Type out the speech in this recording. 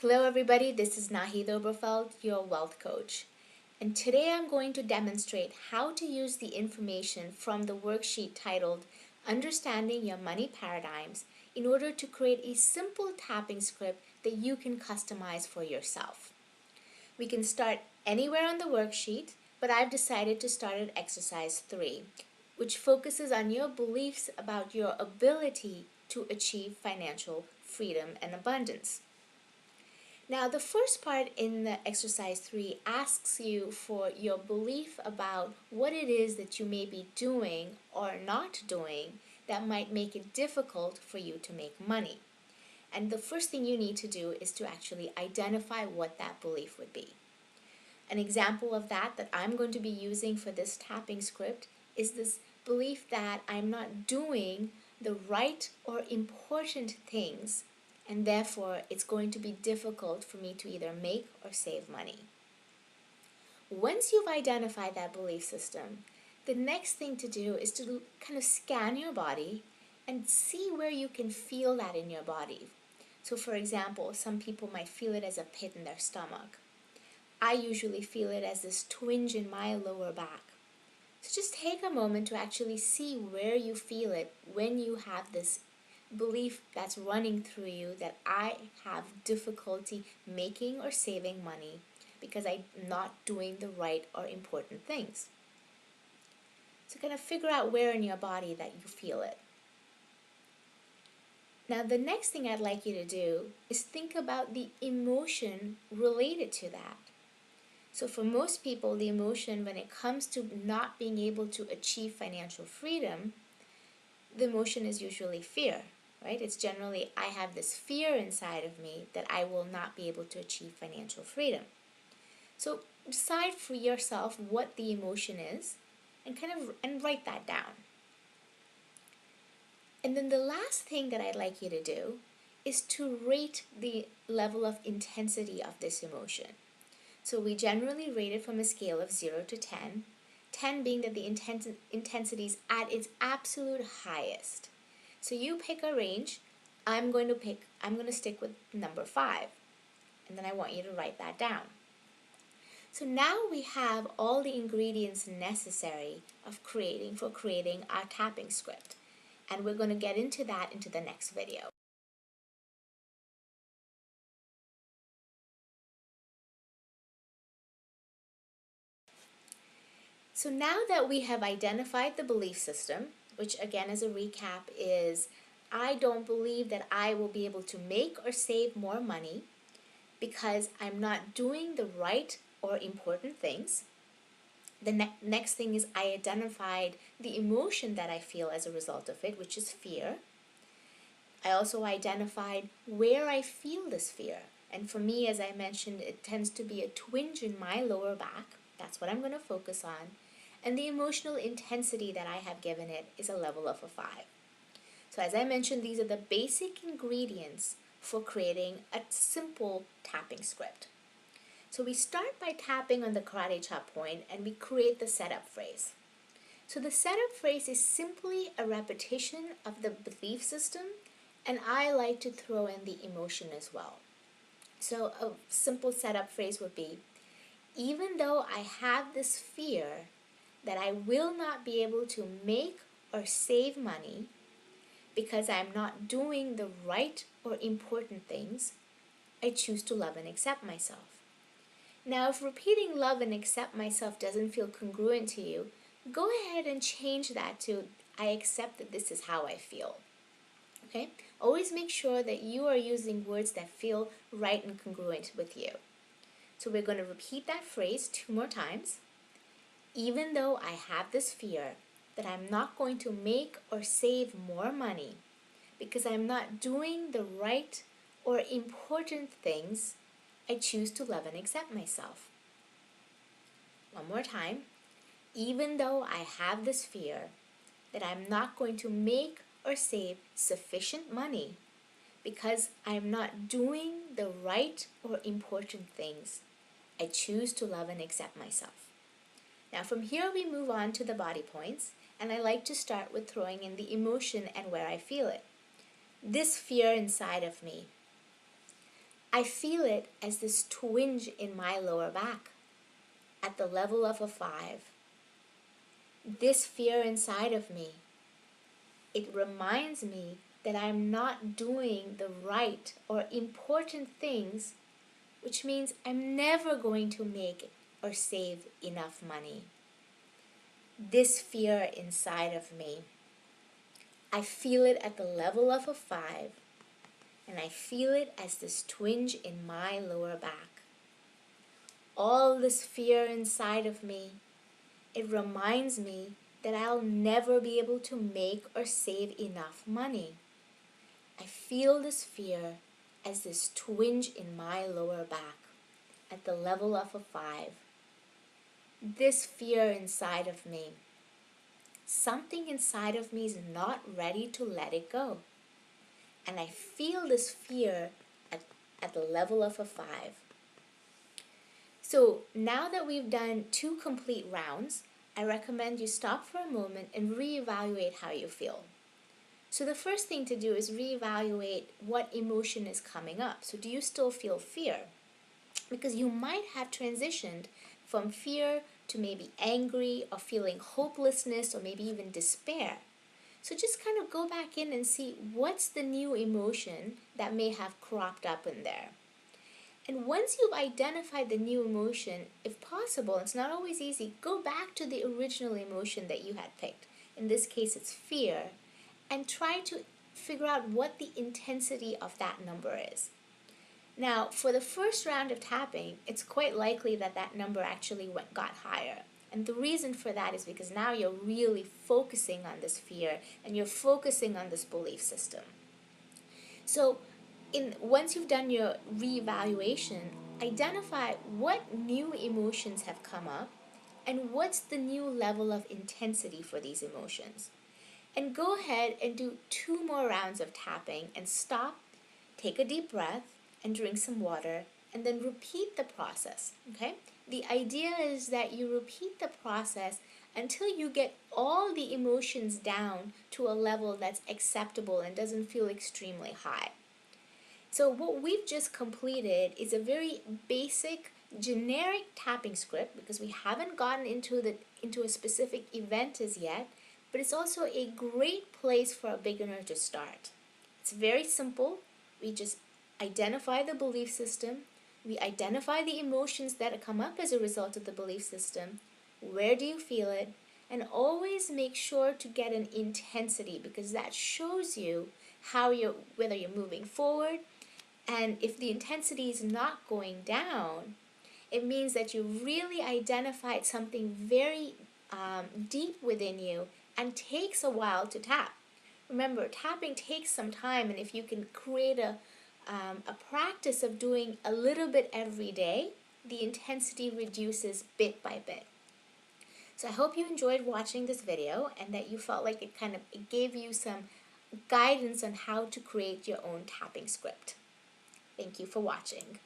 Hello everybody, this is Nahid Oberfeld, your wealth coach. And today I'm going to demonstrate how to use the information from the worksheet titled Understanding Your Money Paradigms in order to create a simple tapping script that you can customize for yourself. We can start anywhere on the worksheet, but I've decided to start at exercise 3, which focuses on your beliefs about your ability to achieve financial freedom and abundance. Now, the first part in the exercise 3 asks you for your belief about what it is that you may be doing or not doing that might make it difficult for you to make money. And the first thing you need to do is to actually identify what that belief would be. An example of that I'm going to be using for this tapping script is this belief that I'm not doing the right or important things, and therefore it's going to be difficult for me to either make or save money. Once you've identified that belief system, the next thing to do is to kind of scan your body and see where you can feel that in your body. So for example, some people might feel it as a pit in their stomach. I usually feel it as this twinge in my lower back. So just take a moment to actually see where you feel it when you have this belief that's running through you that I have difficulty making or saving money because I'm not doing the right or important things. So kind of figure out where in your body that you feel it. Now the next thing I'd like you to do is think about the emotion related to that. So for most people, the emotion when it comes to not being able to achieve financial freedom, the emotion is usually fear, right? It's generally, I have this fear inside of me that I will not be able to achieve financial freedom. So decide for yourself what the emotion is and write that down. And then the last thing that I'd like you to do is to rate the level of intensity of this emotion. So we generally rate it from a scale of 0 to 10, 10 being that the intensity is at its absolute highest. So you pick a range. I'm going to stick with number 5. And then I want you to write that down. So now we have all the ingredients necessary for creating our tapping script. And we're going to get into that into the next video. So now that we have identified the belief system, which again as a recap is, I don't believe that I will be able to make or save more money because I'm not doing the right or important things. The next thing is I identified the emotion that I feel as a result of it, which is fear. I also identified where I feel this fear. And for me, as I mentioned, it tends to be a twinge in my lower back. That's what I'm going to focus on. And the emotional intensity that I have given it is a level of a 5. So as I mentioned, these are the basic ingredients for creating a simple tapping script. So we start by tapping on the karate chop point and we create the setup phrase. So the setup phrase is simply a repetition of the belief system, and I like to throw in the emotion as well. So a simple setup phrase would be, even though I have this fear that I will not be able to make or save money because I'm not doing the right or important things, I choose to love and accept myself. Now, if repeating love and accept myself doesn't feel congruent to you, go ahead and change that to I accept that this is how I feel. Okay? Always make sure that you are using words that feel right and congruent with you. So we're going to repeat that phrase 2 more times. Even though I have this fear that I'm not going to make or save more money because I'm not doing the right or important things, I choose to love and accept myself. One more time. Even though I have this fear that I'm not going to make or save sufficient money because I'm not doing the right or important things, I choose to love and accept myself. Now from here we move on to the body points, and I like to start with throwing in the emotion and where I feel it. This fear inside of me. I feel it as this twinge in my lower back at the level of a 5. This fear inside of me, it reminds me that I'm not doing the right or important things, which means I'm never going to make or save enough money. This fear inside of me, I feel it at the level of a 5, and I feel it as this twinge in my lower back. All this fear inside of me, it reminds me that I'll never be able to make or save enough money. I feel this fear as this twinge in my lower back at the level of a 5. This fear inside of me, something inside of me is not ready to let it go. And I feel this fear at the level of a 5. So now that we've done 2 complete rounds, I recommend you stop for a moment and reevaluate how you feel. So the first thing to do is reevaluate what emotion is coming up. So do you still feel fear? Because you might have transitioned from fear to maybe angry or feeling hopelessness or maybe even despair. So just kind of go back in and see what's the new emotion that may have cropped up in there. And once you've identified the new emotion, if possible, it's not always easy, go back to the original emotion that you had picked. In this case, it's fear, and try to figure out what the intensity of that number is. Now, for the first round of tapping, it's quite likely that that number actually got higher. And the reason for that is because now you're really focusing on this fear and you're focusing on this belief system. So once you've done your reevaluation, identify what new emotions have come up and what's the new level of intensity for these emotions. And go ahead and do 2 more rounds of tapping and stop, take a deep breath, and drink some water, and then repeat the process, okay? The idea is that you repeat the process until you get all the emotions down to a level that's acceptable and doesn't feel extremely high. So what we've just completed is a very basic, generic tapping script because we haven't gotten into a specific event as yet, but it's also a great place for a beginner to start. It's very simple. We just identify the belief system, we identify the emotions that come up as a result of the belief system, where do you feel it, and always make sure to get an intensity because that shows you whether you're moving forward, and if the intensity is not going down, it means that you really identified something very deep within you and takes a while to tap. Remember, tapping takes some time, and if you can create a practice of doing a little bit every day, the intensity reduces bit by bit. So I hope you enjoyed watching this video and that you felt like it gave you some guidance on how to create your own tapping script. Thank you for watching.